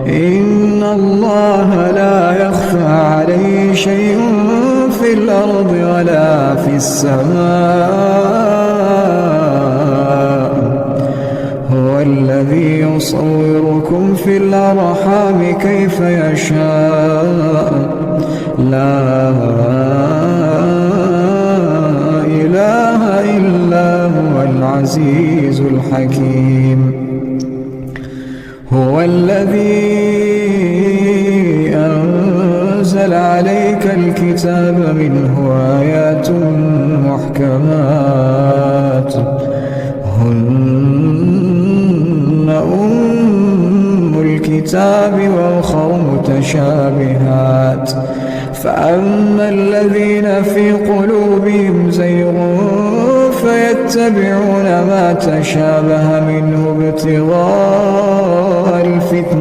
إن الله لا يخفى عليه شيء في الأرض ولا في السماء. هو الذي يصوركم في الأرحام كيف يشاء. لا إله إلا هو العزيز الحكيم. هو الذي أنزل عليك الكتاب منه آيات محكمات هن أم الكتاب وأخر متشابهات فأما الذين في قلوبهم زيغ فيتبعون ما تشابه منه ابتغاء الفتنة